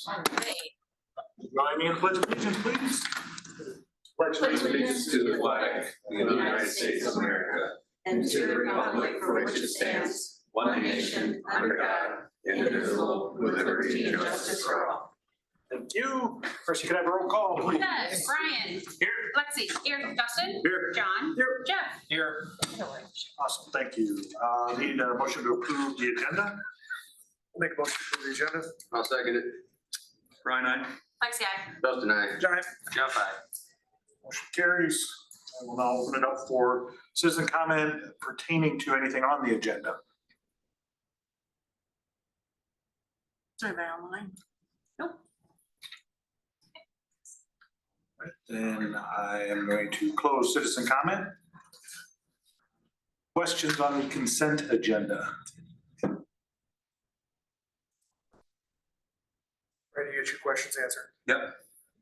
All right. Join me in the pledge of allegiance, please. Pledge allegiance to the flag of the United States of America and to the republic for which it stands, one nation, under God, indivisible, with liberty and justice for all. Thank you. First, you can have a roll call, please. Okay, Brian. Here. Lexi. Here. Dustin. Here. John. Here. Jeff. Here. Awesome, thank you. Need a motion to approve the agenda? Make a motion to approve the agenda. I'll second it. Brian, aye. Lexi, I. Dustin, aye. John. Jeff, aye. Motion carries. I will now open it up for citizen comment pertaining to anything on the agenda. Is anybody online? Nope. Right, then I am going to close citizen comment. Questions on the consent agenda? Ready to get your questions answered? Yep.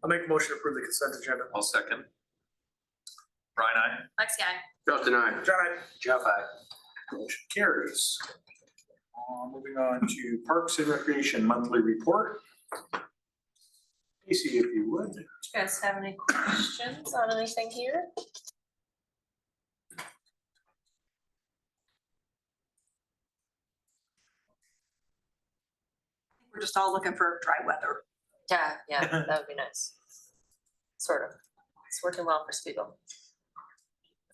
I'll make a motion to approve the consent agenda. I'll second. Brian, aye. Lexi, I. Dustin, aye. John, aye. Jeff, aye. Motion carries. Moving on to Parks and Recreation Monthly Report. Casey, if you would. Do you guys have any questions on anything here? We're just all looking for dry weather. Yeah, that would be nice. Sort of. It's working well for Spiegel.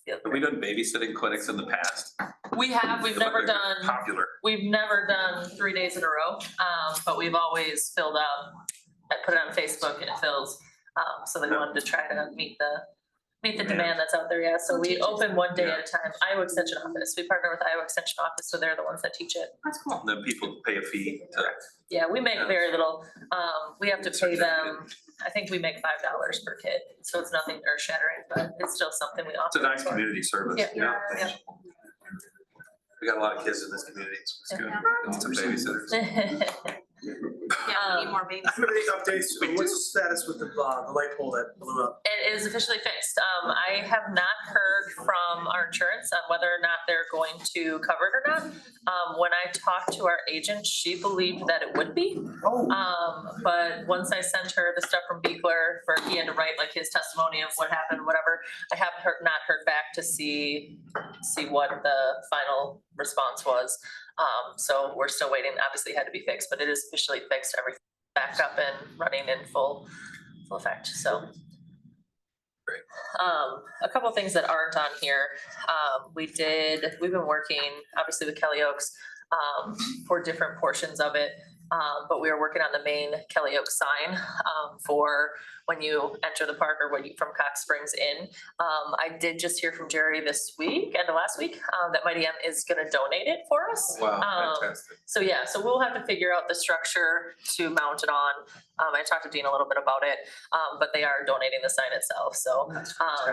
Have we done babysitting clinics in the past? We have, we've They look never like they're done, Popular. we've never done 3 days in a row, but we've always filled out, I put it on Facebook and it fills. So they wanted to try to meet the demand that's out there, yeah. So we open 1 day at a time. Iowa Extension Office, we partner with Iowa Extension Office, so they're the ones that teach it. That's cool. And then people pay a fee to, Yeah, we make very little. We have to pay them, I think we make $5 per kid, so it's nothing earth shattering, but it's still something we offer. it's a nice community service. Yeah. Yeah. We got a lot of kids in this community. It's good. Lots of babysitters. Yeah, we need more babies. Any updates? What's the status with the light pole that blew up? It is officially fixed. I have not heard from our insurance on whether or not they're going to cover it or not. When I talked to our agent, she believed that it would be. But once I sent her the stuff from Beekler, for he had to write like his testimony of what happened, whatever, I have not heard back to see what the final response was. So we're still waiting. Obviously it had to be fixed, but it is officially fixed. Everything back up and running in full effect, so. Great. A couple of things that aren't on here. We've been working obviously with Kelly Oaks, for different portions of it. But we are working on the main Kelly Oaks sign, for when you enter the park or when you from Cox Springs in. I did just hear from Jerry this week and last week, that Mighty M is gonna donate it for us. Wow, fantastic. So yeah, so we'll have to figure out the structure to mount it on. I talked to Dean a little bit about it, but they are donating the sign itself, so.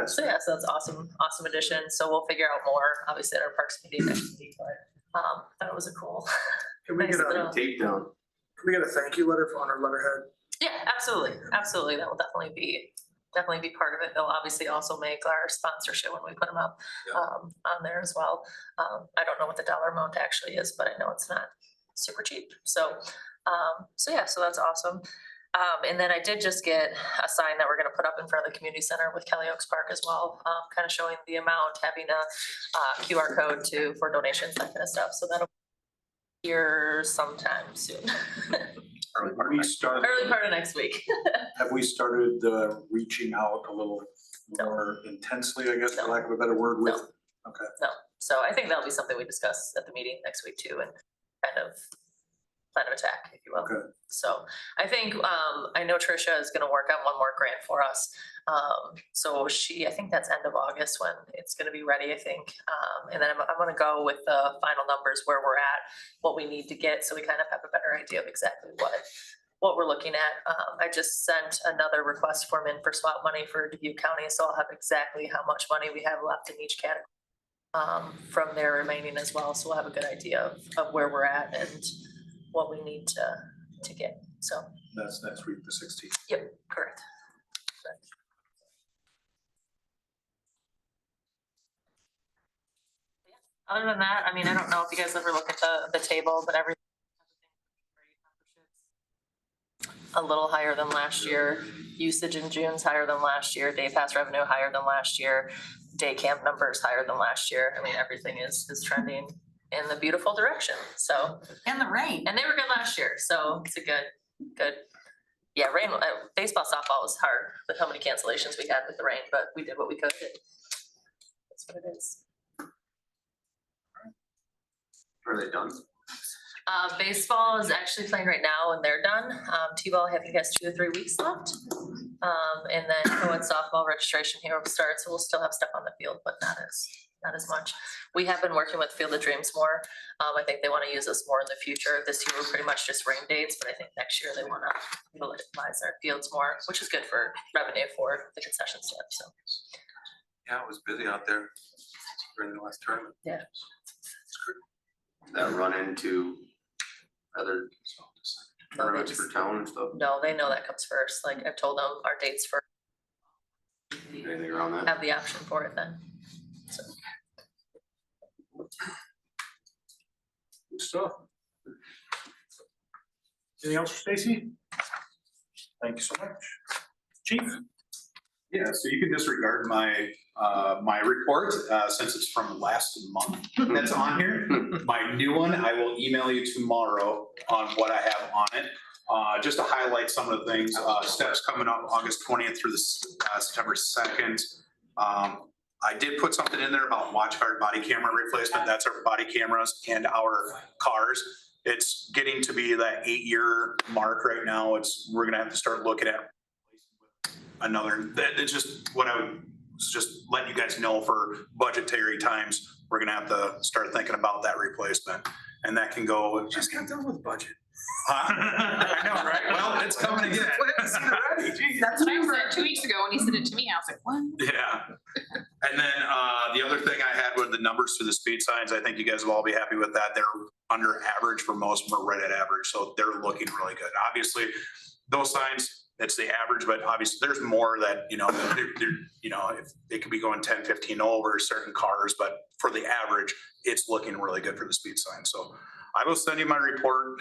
So yeah, so that's awesome addition. So we'll figure out more, obviously at our Parks Committee next week, but, that was a cool. Can we nice get little- a, Tape down. can we get a thank you letter on our letterhead? Yeah, absolutely. That will definitely be part of it. They'll obviously also make our sponsorship when we put them up, Yeah. on there as well. I don't know what the dollar amount actually is, but I know it's not super cheap. So yeah, so that's awesome. And then I did just get a sign that we're gonna put up in front of the community center with Kelly Oaks Park as well, kind of showing the amount, having a QR code for donations, that kind of stuff. So that'll be here sometime soon. Early part of We next- started, Early part of next week. have we started reaching out a little more intensely, I guess, for lack of a better word with? Okay. So I think that'll be something we discuss at the meeting next week too, and kind of plan of attack, if you will. Okay. So I think, I know Tricia is gonna work on one more grant for us. So I think that's end of August when it's gonna be ready, I think. And then I'm gonna go with the final numbers where we're at, what we need to get, so we kind of have a better idea of exactly what we're looking at. I just sent another request form in for swap money for Dubuque County, so I'll have exactly how much money we have left in each category. From their remaining as well, so we'll have a good idea of where we're at and what we need to get, so, That's next week, the 16th. yep, correct. Other than that, I mean, I don't know if you guys ever look at the table, but everything. a little higher than last year. Usage in June's higher than last year. Day pass revenue higher than last year. Day camp numbers higher than last year. I mean, everything is trending in the beautiful direction. So, And the rain. and they were good last year, so it's a good. Yeah, rain, baseball, softball was hard with how many cancellations we had with the rain, but we did what we could. That's what it is. Are they done? Baseball is actually playing right now and they're done. T-ball, I think has 2 or 3 weeks left. And then co-ed softball registration here will start, so we'll still have stuff on the field, but not as much. We have been working with Field of Dreams more. I think they want to use us more in the future. This year, we're pretty much just rain dates, but I think next year they want to utilize our fields more, which is good for revenue for the concession stand, so. Yeah, it was busy out there during the last tournament. Yeah. That run into other tournaments for town and stuff? No, they know that comes first. Like I've told them our dates for Anything around that? have the option for it then. So. Good stuff. Anything else for Stacy? Thank you so much. Chief? Yeah, so you can disregard my report, since it's from last month that's on here. My new one, I will email you tomorrow on what I have on it. Just to highlight some of the things, steps coming up August 20th through the September 2nd. I did put something in there about watch guard body camera replacement. That's our body cameras and our cars. It's getting to be that 8-year mark right now. We're gonna have to start looking at it's just what I was just letting you guys know for budgetary times. We're gonna have to start thinking about that replacement, and that can go. Just got done with budget. I know, right? Well, it's coming again. That's what I said 2 weeks ago when he said it to me. I was like, what? Yeah. And then the other thing I had were the numbers for the speed signs. I think you guys will all be happy with that. They're under average for most of them, are right at average. So they're looking really good. Obviously, those signs, it's the average, but obviously there's more that, if they could be going 10, 15 over certain cars, but for the average, it's looking really good for the speed sign. So I will send you my report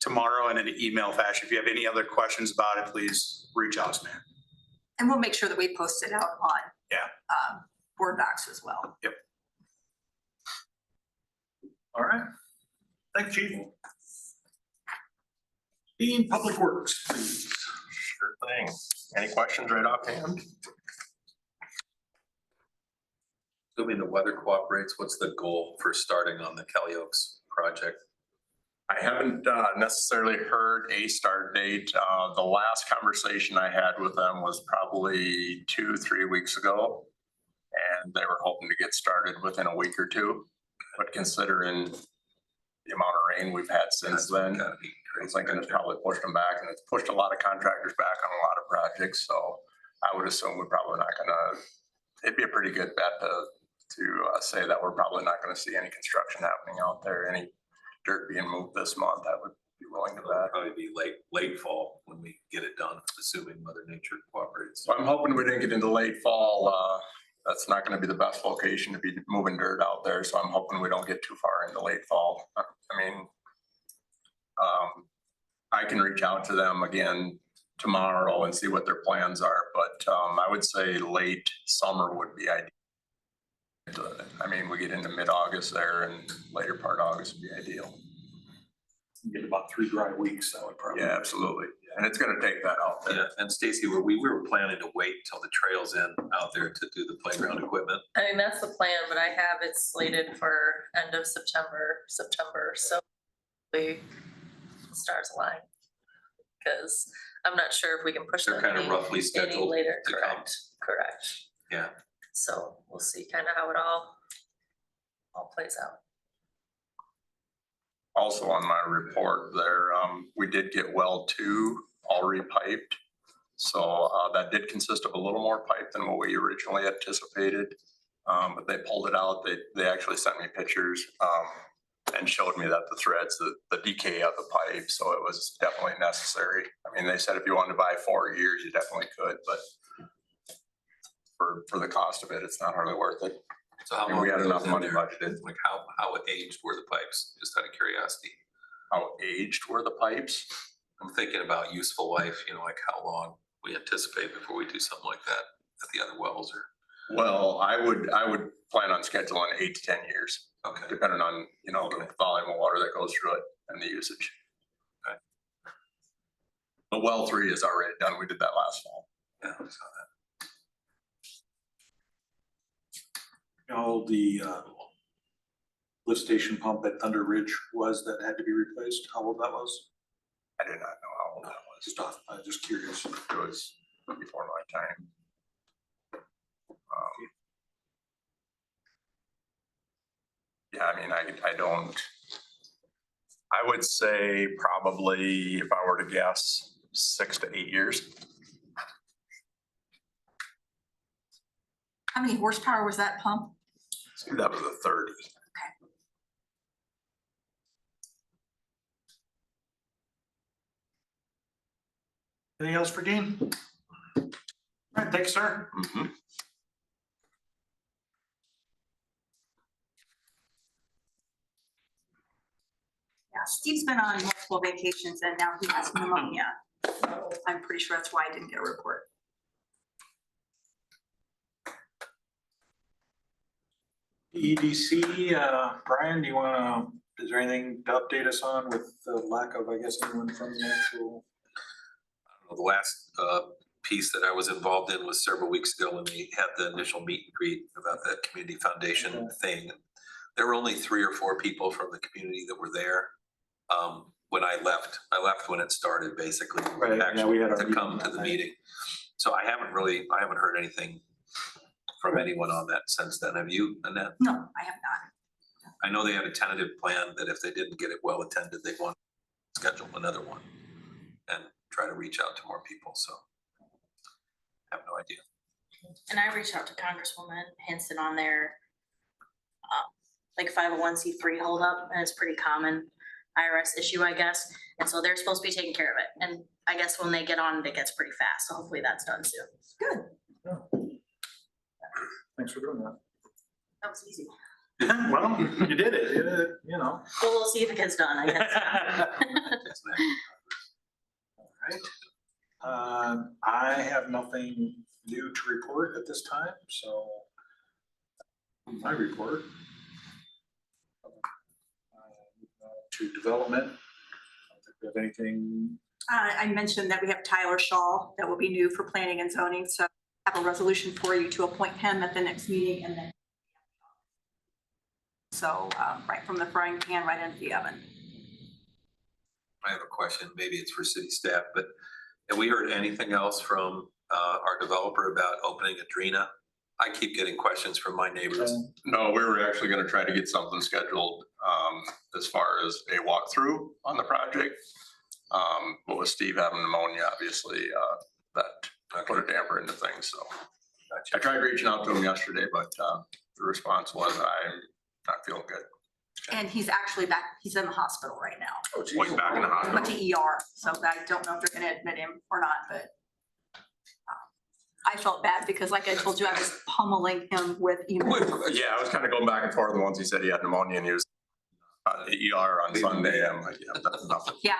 tomorrow in an email fashion. If you have any other questions about it, please reach out to me. And we'll make sure that we post it out on board docs as well. Yep. All right. Thank you, Chief. Dean, Public Works, please. Sure thing. Any questions right offhand? Assuming the weather cooperates, what's the goal for starting on the Kelly Oaks project? I haven't necessarily heard a start date. The last conversation I had with them was probably 2-3 weeks ago. And they were hoping to get started within a week or two. But considering the amount of rain we've had since then, I was thinking it's probably pushed them back, and it's pushed a lot of contractors back on a lot of projects. So I would assume we're probably not gonna, it'd be a pretty good bet to say that we're probably not gonna see any construction happening out there, any dirt being moved this month. I would be willing to bet. Probably be late fall when we get it done, assuming Mother Nature cooperates. So I'm hoping we didn't get into late fall. That's not gonna be the best location to be moving dirt out there. So I'm hoping we don't get too far into late fall. I mean, I can reach out to them again tomorrow and see what their plans are, but I would say late summer would be ideal. I mean, we get into mid-August there, and later part of August would be ideal. Get about 3 dry weeks, that would probably. Yeah, absolutely. And it's gonna take that out there. Yeah, and Stacy, we were planning to wait till the trail's in out there to do the playground equipment. I mean, that's the plan, but I have it slated for end of September, so the stars align. Because I'm not sure if we can push them They're kind of any roughly scheduled later, to come. correct. Yeah. So we'll see kind of how it all plays out. Also on my report there, we did get well 2 all repiped. So that did consist of a little more pipe than what we originally anticipated. But they pulled it out. They actually sent me pictures and showed me that the threads, the decay of the pipe. So it was definitely necessary. I mean, they said if you wanted to buy 4 years, you definitely could, but for the cost of it, it's not hardly worth it. So how And long we had were enough those in money there? budgeted. Like how aged were the pipes? Just out of curiosity. How aged were the pipes? I'm thinking about useful life, like how long we anticipate before we do something like that at the other wells or. Well, I would plan on scheduling 8 to 10 years, Okay. depending on, the volume of water that goes through it and the usage. Okay. But well 3 is already done. We did that last fall. Yeah, I saw that. The lift station pump at Thunder Ridge that had to be replaced, how old that was? I did not know how old that was. I'm just curious. It was before my time. Yeah, I mean, I would say probably, if I were to guess, 6 to 8 years. How many horsepower was that pump? That was a 30. Anything else for Dean? All right, thanks, sir. Mhm. Yeah, Steve's been on multiple vacations and now he has pneumonia. So I'm pretty sure that's why I didn't get a report. EDC, Brian, do you wanna, is there anything to update us on with the lack of, I guess, anyone from the actual? The last piece that I was involved in was several weeks ago when we had the initial meet and greet about that community foundation thing. There were only 3 or 4 people from the community that were there. When I left when it started, basically, Right, yeah, actually we had our to meeting come to that the night. meeting. So I haven't heard anything from anyone on that since then. Have you, Annette? No, I have not. I know they had a tentative plan that if they didn't get it well attended, they'd want to schedule another one and try to reach out to more people, so I have no idea. And I reached out to Congresswoman Hanson on their like 501c3 holdup, and it's pretty common IRS issue, I guess. And so they're supposed to be taking care of it. And I guess when they get on it, it gets pretty fast. So hopefully that's done soon. Good. Thanks for doing that. That was easy. Well, you did it, Well, we'll see if it gets done, I guess. I have nothing new to report at this time, so my report. To development. I don't think we have anything. I mentioned that we have Tyler Shaw that will be new for planning and zoning, so I have a resolution for you to appoint him at the next meeting and then. So, right from the frying pan right into the oven. I have a question, maybe it's for city staff, but have we heard anything else from our developer about opening Adrena? I keep getting questions from my neighbors. No, we were actually gonna try to get something scheduled, as far as a walkthrough on the project. But with Steve having pneumonia, obviously, that put a damper into things, so. I tried reaching out to him yesterday, but, the response was, I'm not feeling good. And he's actually back, he's in the hospital right now. Oh, geez. Went back in the He went hospital. to ER, so I don't know if they're gonna admit him or not, but I felt bad because like I told you, I was pummeling him with emails. Yeah, I was kind of going back and forth. The ones he said he had pneumonia and he was ER on Sunday. I'm like, yeah, that's enough. Yeah.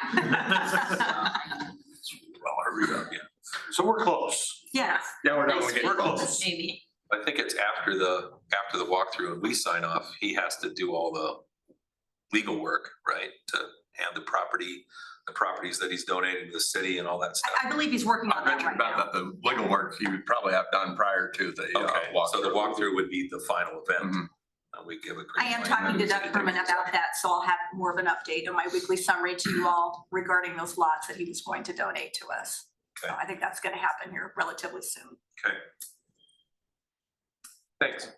Well, I read up, yeah. So we're close. Yeah, Yeah, we're definitely Next getting week, close. maybe. I think it's after the walkthrough and we sign off, he has to do all the legal work, right? To hand the properties that he's donating to the city and all that stuff. I believe he's working I on that mentioned right about now. that, the legal work he would probably have done prior to the Okay, walkthrough. so the walkthrough would be the final event. Mhm. And we give a green I am light. talking to Doug Herman about that, so I'll have more of an update on my weekly summary to you all regarding those lots that he was going to donate to us. So Okay. I think that's gonna happen here relatively soon. Okay. Thanks.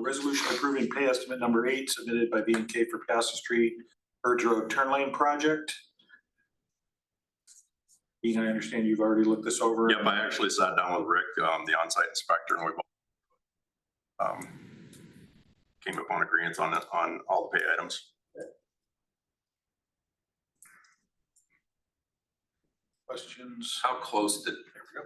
Resolution approving pay estimate number 8 submitted by B&K for Piazza Street Bird Road Turn Lane Project. Dean, I understand you've already looked this over. Yep, I actually sat down with Rick, the on-site inspector, and we both came up on agreements on all the pay items. Questions? How close to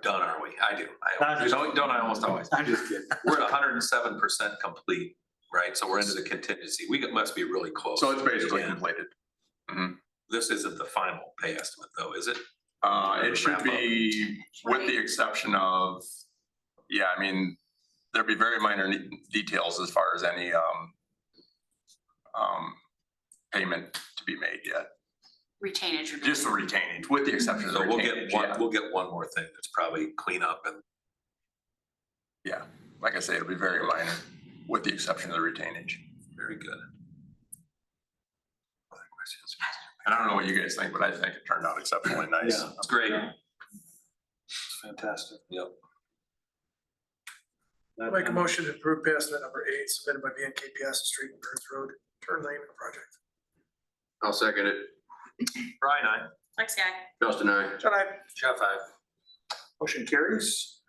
done are we? I do. I'm just- Don't I almost always? I'm just kidding. We're at 107% complete, right? So we're into the contingency. Must be really close. So it's basically Yeah. completed. This isn't the final pay estimate though, is it? It should be, with the exception of, yeah, I mean, there'd be very minor details as far as any, payment to be made yet. Retainage. would be- Just the retainage, with the exception of the So we'll retainage, get one, yeah. we'll get one more thing that's probably cleanup and Yeah, like I say, it'll be very minor, with the exception of the retainage. very good. Other questions? And I don't know what you guys think, but I think it turned out exceptionally nice. Yeah. It's great. It's fantastic. Yep. I'll make a motion to approve pay estimate number 8 submitted by BNK Piazza Street and Burns Road turn lane project. I'll second it. Brian, I. Lexi, I. Justin, I. John, I. Jeff, I. Motion carries.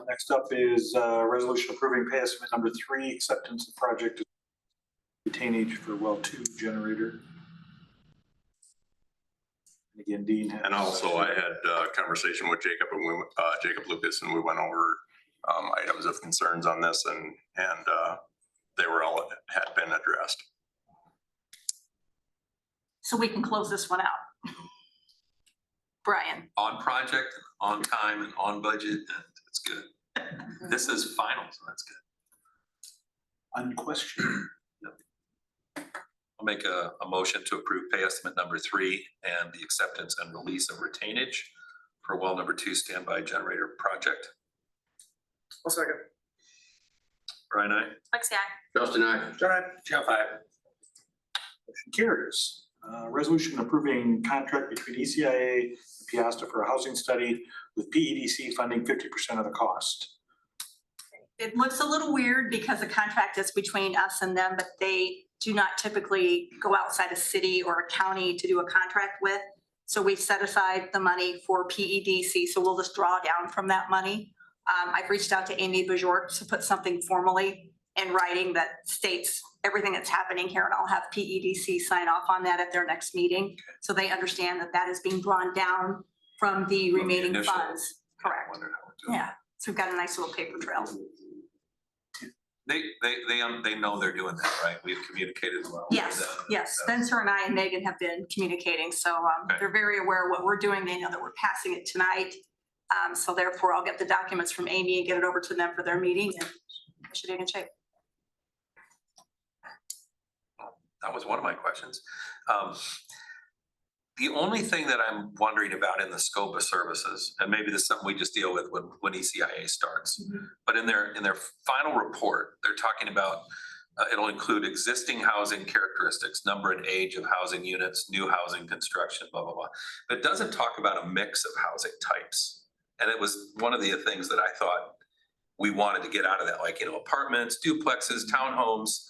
Next up is resolution approving pay estimate number 3, acceptance of project retainage for well 2 generator. And again, Dean has. And also I had a conversation with Jacob and we, Jacob Lucas, and we went over items of concerns on this and they were all, had been addressed. So we can close this one out. Brian, On project, on time and on budget, and it's good. This is final, so that's good. Unquestioned. I'll make a motion to approve pay estimate number 3 and the acceptance and release of retainage for well number 2 standby generator project. I'll second. Brian, I. Lexi, I. Justin, I. John, I. Jeff, I. Motion carries. Resolution approving contract between ECIA and Piasta for a housing study with PEDC funding 50% of the cost. it looks a little weird because the contract is between us and them, but they do not typically go outside a city or a county to do a contract with. So we've set aside the money for PEDC, so we'll just draw down from that money. I've reached out to Amy Bajort to put something formally in writing that states everything that's happening here, and I'll have PEDC sign off on that at their next meeting. So they understand that that is being drawn down from the remaining initial. funds. Correct. Wondered how we're doing. Yeah, so we've got a nice little paper trail. They know they're doing that, right? We've communicated well. with Yes, them. yes. Spencer and I and Megan have been communicating, so Okay. they're very aware of what we're doing. They know that we're passing it tonight. So therefore, I'll get the documents from Amy and get it over to them for their meeting, and we should be in shape. That was one of my questions. The only thing that I'm wondering about in the scope of services, and maybe this is something we just deal with when ECIA starts, but in their final report, they're talking about it'll include existing housing characteristics, number and age of housing units, new housing construction, blah, blah, blah. But it doesn't talk about a mix of housing types. And it was one of the things that I thought we wanted to get out of that, like, apartments, duplexes, townhomes,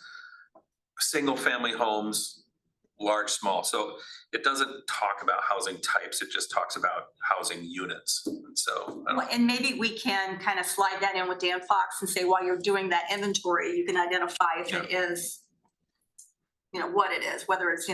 single family homes, large, small. So it doesn't talk about housing types. It just talks about housing units. And so, I don't know. And maybe we can kind of slide that in with Dan Fox and say, while you're doing that inventory, you can identify if it is, what it is, whether it's,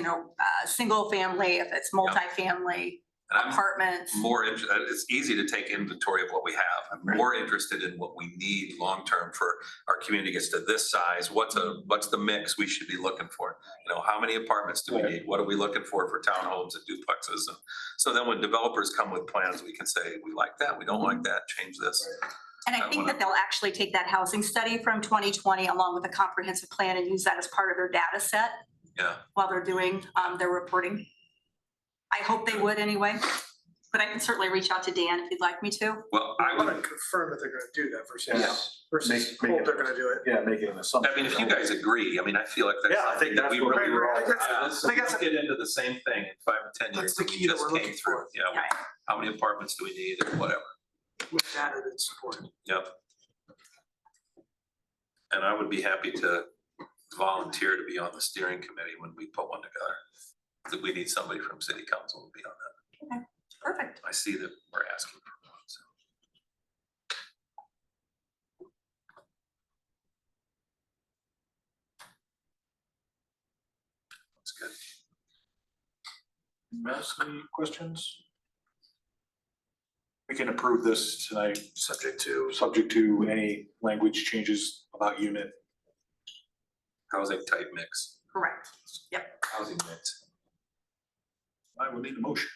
single family, if it's multifamily, And I'm apartments. it's easy to take inventory of what we have. I'm more interested in what we need long-term for our community gets to this size. What's the mix we should be looking for? How many apartments do we need? What are we looking for townhomes and duplexes? And so then when developers come with plans, we can say, we like that, we don't like that, change this. And I think that they'll actually take that housing study from 2020 along with a comprehensive plan and use that as part of their data set Yeah, while they're doing their reporting. I hope they would anyway, but I can certainly reach out to Dan if you'd like me to. well, I I want would, to confirm that they're going to do that Yeah. versus Make hope it- they're going to do it. Yeah, make it an assumption. if you guys agree, I feel like that's Yeah, I something think that that's we what really we- were all, I think that's- let's I think that's- get into the same thing in 5 to 10 years That's the that we key that just we're came looking through. for. Yeah, how many apartments do we need or whatever? With data that's supported. Yep. And I would be happy to volunteer to be on the steering committee when we put one together. That we need somebody from city council to be on that. Perfect. I see that we're asking for one, so. That's good. Anyone else, any questions? We can approve this tonight, subject to any language changes about unit. Housing type mix, Correct. Yep. housing mix. I will need a motion.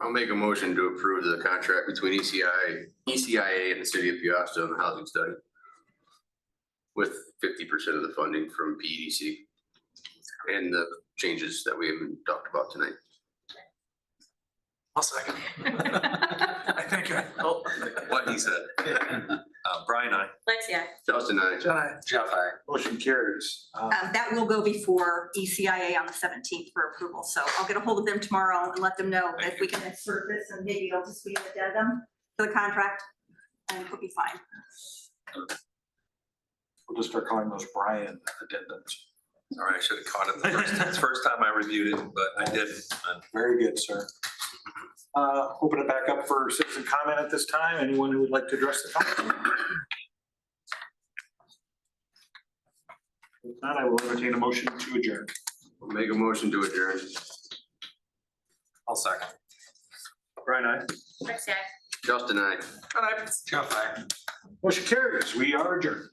I'll make a motion to approve the contract between ECIA and the city of Piasta on the housing study. With 50% of the funding from PEDC. And the changes that we haven't talked about tonight. I'll second. I think What he said. Brian, I. Lexi, I. Justin, I. Jeff, I. Motion carries. That will go before ECIA on the 17th for approval. So I'll get a hold of them tomorrow and let them know if we can insert this and maybe it'll just be an addendum to the contract and it'll be fine. We'll just start calling those Brian addendums. All right, I should have caught it the first time I reviewed it, but I didn't. Very good, sir. Open it back up for citizen comment at this time. Anyone who would like to address the council? If not, I will entertain a motion to adjourn. I'll make a motion to adjourn. I'll second. Brian, aye. Lexi, I. Justin, I. Jeff, I. Motion carries. We are adjourned.